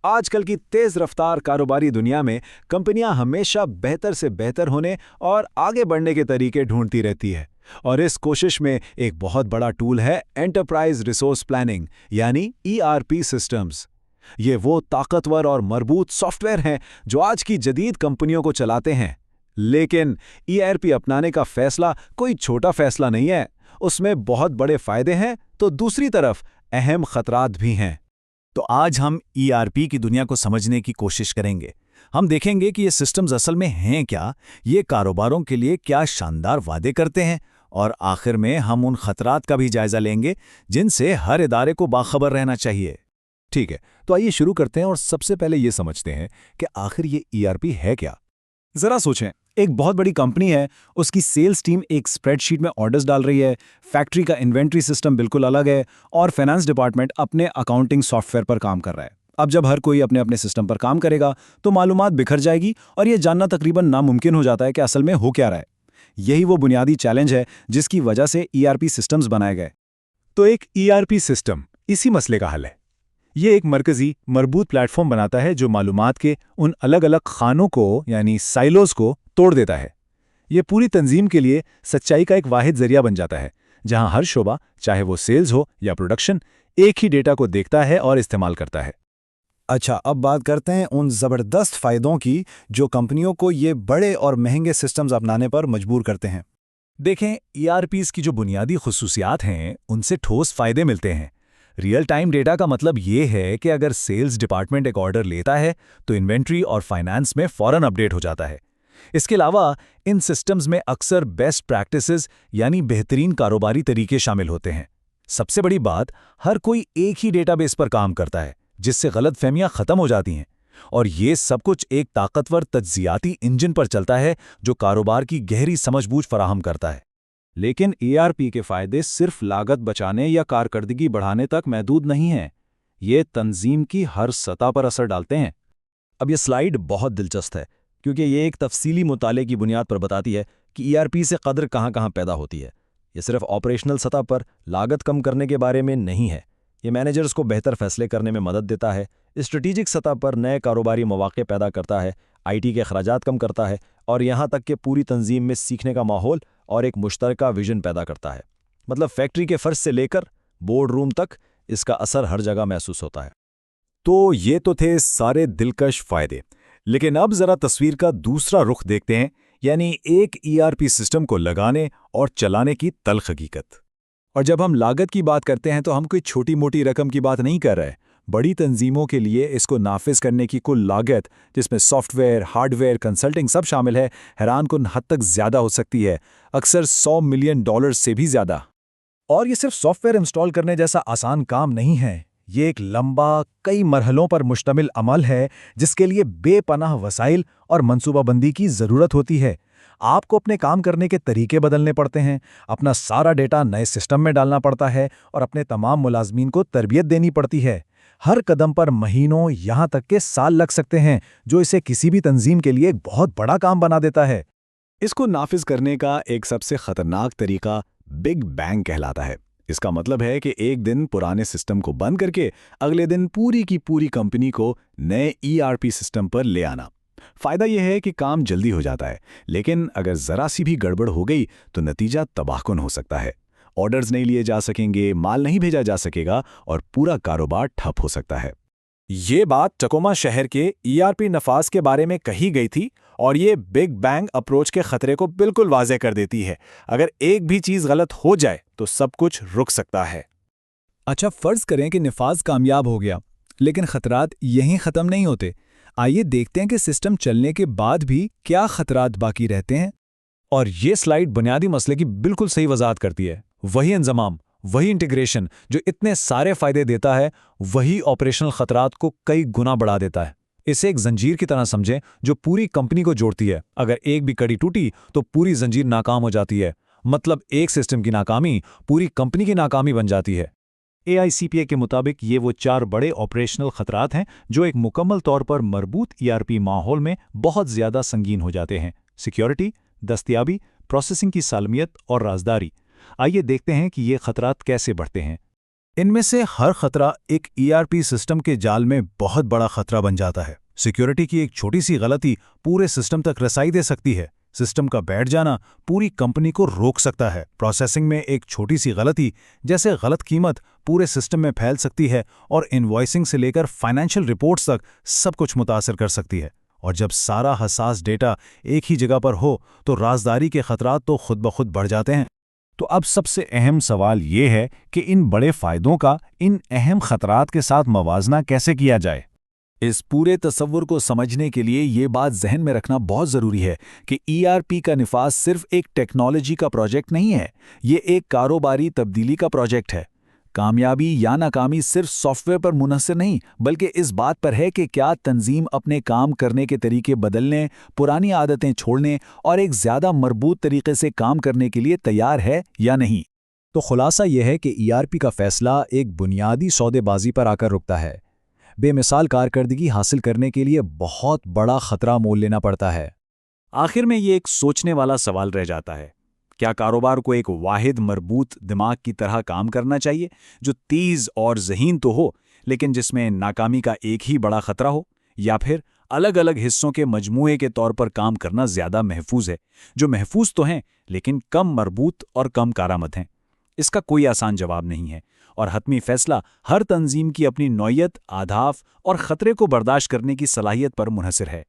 आजकल की तेज रफ्तार कारोबारी दुनिया में कंपनियां हमेशा बेहतर से बेहतर होने और आगे बढ़ने के तरीके ढूंढती रहती है। और इस कोशिश में एक बहुत बड़ा टूल है एंटरप्राइज रिसोर्स प्लानिंग यानी ईआरपी सिस्टम्स। ये वो ताकतवर और मजबूत सॉफ्टवेयर हैं जो आज की जदीद कंपनियों को चलाते हैं। लेकिन ईआरपी अपनाने का फैसला कोई छोटा फैसला नहीं है। उसमें बहुत बड़े फायदे हैं तो दूसरी तरफ अहम खतरात भी हैं। तो आज हम ईआरपी की दुनिया को समझने की कोशिश करेंगे। हम देखेंगे कि ये सिस्टम्स असल में हैं क्या, ये कारोबारों के लिए क्या शानदार वादे करते हैं, और आखिर में हम उन खतरात का भी जायजा लेंगे जिनसे हर इदारे को बाखबर रहना चाहिए। ठीक है, तो आइए शुरू करते हैं और सबसे पहले ये समझते हैं कि आखिर ये ईआरपी है क्या। जरा सोचें, एक बहुत बड़ी कंपनी है, उसकी सेल्स टीम एक स्प्रेडशीट में ऑर्डर्स डाल रही है, फैक्ट्री का इन्वेंट्री सिस्टम बिल्कुल अलग है, और फाइनेंस डिपार्टमेंट अपने अकाउंटिंग सॉफ्टवेयर पर काम कर रहा है। अब जब हर कोई अपने अपने सिस्टम पर काम करेगा तो मालूमात बिखर जाएगी और ये जानना तकरीबन नामुमकिन हो जाता है कि असल में हो क्या रहा है। यही वो बुनियादी चैलेंज है जिसकी वजह से ईआरपी सिस्टम्स बनाए गए। तो एक ईआरपी सिस्टम इसी मसले का हल है। ये एक मरकजी मरबूत प्लेटफॉर्म बनाता है जो मालूमात के उन अलग अलग खानों को यानी साइलोज को तोड़ देता है। ये पूरी तंजीम के लिए सच्चाई का एक वाहिद जरिया बन जाता है, जहां हर शोबा, चाहे वो सेल्स हो या प्रोडक्शन, एक ही डेटा को देखता है और इस्तेमाल करता है। अच्छा, अब बात करते हैं उन ज़बरदस्त फ़ायदों की जो कंपनियों को ये बड़े और महंगे सिस्टम्स अपनाने पर मजबूर करते हैं। देखें, ईआरपीज़ की जो बुनियादी खुसूसियात हैं उनसे ठोस फ़ायदे मिलते हैं। रियल टाइम डेटा का मतलब ये है कि अगर सेल्स डिपार्टमेंट एक ऑर्डर लेता है तो इन्वेंट्री और फाइनेंस में फ़ौरन अपडेट हो जाता है। इसके अलावा इन सिस्टम्स में अक्सर बेस्ट प्रैक्टिसेस यानी बेहतरीन कारोबारी तरीके शामिल होते हैं। सबसे बड़ी बात, हर कोई एक ही डेटाबेस पर काम करता है, जिससे गलतफहमियां खत्म हो जाती हैं। और ये सब कुछ एक ताकतवर तज्जियाती इंजन पर चलता है जो कारोबार की गहरी समझबूझ फराहम करता है। लेकिन ईआरपी के फायदे सिर्फ लागत बचाने या कारकर्दगी बढ़ाने तक महदूद नहीं हैं। ये तंजीम की हर सतह पर असर डालते हैं। अब ये स्लाइड बहुत दिलचस्प है क्योंकि ये एक तफसीली मुताले की बुनियाद पर बताती है कि ईआरपी से कदर कहाँ कहाँ पैदा होती है। ये सिर्फ ऑपरेशनल सतह पर लागत कम करने के बारे में नहीं है। ये मैनेजर्स को बेहतर फैसले करने में मदद देता है, स्ट्रेटेजिक सतह पर नए कारोबारी मौके पैदा करता है, आईटी के अखराजात कम करता है, और यहाँ तक कि पूरी तंजीम में सीखने का माहौल और एक मुश्तरका विजन पैदा करता है। मतलब फैक्ट्री के फर्श से लेकर बोर्ड रूम तक इसका असर हर जगह महसूस होता है। तो ये तो थे सारे दिलकश फायदे, लेकिन अब जरा तस्वीर का दूसरा रुख देखते हैं, यानी एक ईआरपी सिस्टम को लगाने और चलाने की तल्ख हकीकत। और जब हम लागत की बात करते हैं तो हम कोई छोटी मोटी रकम की बात नहीं कर रहे। बड़ी तंजीमों के लिए इसको नाफिज करने की कुल लागत, जिसमें सॉफ्टवेयर, हार्डवेयर, कंसल्टिंग सब शामिल है, हैरानकुन हद तक ज़्यादा हो सकती है, अक्सर $100 मिलियन से भी ज़्यादा। और ये सिर्फ सॉफ्टवेयर इंस्टॉल करने जैसा आसान काम नहीं है। ये एक लंबा, कई मरहलों पर मुश्तमिल अमल है जिसके लिए बेपनाह वसाइल और मनसूबाबंदी की ज़रूरत होती है। आपको अपने काम करने के तरीके बदलने पड़ते हैं, अपना सारा डेटा नए सिस्टम में डालना पड़ता है और अपने तमाम मुलाजमीन को तरबियत देनी पड़ती है। हर कदम पर महीनों, यहाँ तक के साल लग सकते हैं, जो इसे किसी भी तंजीम के लिए एक बहुत बड़ा काम बना देता है। इसको नाफिज करने का एक सबसे खतरनाक तरीका बिग बैंग कहलाता है। इसका मतलब है कि एक दिन पुराने सिस्टम को बंद करके अगले दिन पूरी की पूरी कंपनी को नए ईआरपी सिस्टम पर ले आना। फायदा यह है कि काम जल्दी हो जाता है, लेकिन अगर जरा सी भी गड़बड़ हो गई तो नतीजा तबाहकुन हो सकता है। ऑर्डर्स नहीं लिए जा सकेंगे, माल नहीं भेजा जा सकेगा और पूरा कारोबार ठप हो सकता है। ये बात टकोमा शहर के ईआरपी नफाज के बारे में कही गई थी और ये बिग बैंग अप्रोच के खतरे को बिल्कुल वाज़ेह कर देती है। अगर एक भी चीज़ गलत हो जाए तो सब कुछ रुक सकता है। अच्छा, फर्ज करें कि नफाज कामयाब हो गया, लेकिन खतरात यहीं ख़त्म नहीं होते। आइए देखते हैं कि सिस्टम चलने के बाद भी क्या खतरात बाकी रहते हैं। और ये स्लाइड बुनियादी मसले की बिल्कुल सही वजाहत करती है। वही इंजमाम, वही इंटीग्रेशन जो इतने सारे फायदे देता है, वही ऑपरेशनल खतरात को कई गुना बढ़ा देता है। इसे एक जंजीर की तरह समझें जो पूरी कंपनी को जोड़ती है। अगर एक भी कड़ी टूटी तो पूरी जंजीर नाकाम हो जाती है। मतलब एक सिस्टम की नाकामी पूरी कंपनी की नाकामी बन जाती है। AICPA के मुताबिक ये वो 4 बड़े ऑपरेशनल खतरात हैं जो एक मुकम्मल तौर पर मरबूत ईआरपी माहौल में बहुत ज़्यादा संगीन हो जाते हैं। सिक्योरिटी, दस्तयाबी, प्रोसेसिंग की सालमियत और राजदारी। आइए देखते हैं कि ये खतरात कैसे बढ़ते हैं। इनमें से हर खतरा एक ERP सिस्टम के जाल में बहुत बड़ा खतरा बन जाता है। सिक्योरिटी की एक छोटी सी गलती पूरे सिस्टम तक रसाई दे सकती है। सिस्टम का बैठ जाना पूरी कंपनी को रोक सकता है। प्रोसेसिंग में एक छोटी सी गलती, जैसे गलत कीमत, पूरे सिस्टम में फैल सकती है और इनवॉइसिंग से लेकर फाइनेंशियल रिपोर्ट्स तक सब कुछ मुतासर कर सकती है। और जब सारा हसास डेटा एक ही जगह पर हो तो राजदारी के खतरात तो खुद ब खुद बढ़ जाते हैं। तो अब सबसे अहम सवाल ये है कि इन बड़े फायदों का इन अहम खतरात के साथ मवाजना कैसे किया जाए। इस पूरे तस्वुर को समझने के लिए ये बात जहन में रखना बहुत ज़रूरी है कि ERP का निफाज सिर्फ एक टेक्नोलॉजी का प्रोजेक्ट नहीं है, ये एक कारोबारी तब्दीली का प्रोजेक्ट है। कामयाबी या नाकामी सिर्फ सॉफ्टवेयर पर मुनहसर नहीं, बल्कि इस बात पर है कि क्या तंजीम अपने काम करने के तरीके बदलने, पुरानी आदतें छोड़ने और एक ज़्यादा मरबूत तरीके से काम करने के लिए तैयार है या नहीं। तो खुलासा यह है कि ERP का फैसला एक बुनियादी सौदेबाजी पर आकर रुकता है। बेमिसाल कारकर्दगी हासिल करने के लिए बहुत बड़ा खतरा मोल लेना पड़ता है। आखिर में ये एक सोचने वाला सवाल रह जाता है, क्या कारोबार को एक वाहिद मरबूत दिमाग की तरह काम करना चाहिए, जो तेज और ज़हीन तो हो लेकिन जिसमें नाकामी का एक ही बड़ा खतरा हो, या फिर अलग अलग हिस्सों के मजमूए के तौर पर काम करना ज़्यादा महफूज है, जो महफूज तो हैं लेकिन कम मरबूत और कम कारामद हैं। इसका कोई आसान जवाब नहीं है और हतमी फैसला हर तंजीम की अपनी नौयत, आदाफ और ख़तरे को बर्दाश्त करने की सलाहियत पर मुनहसर है।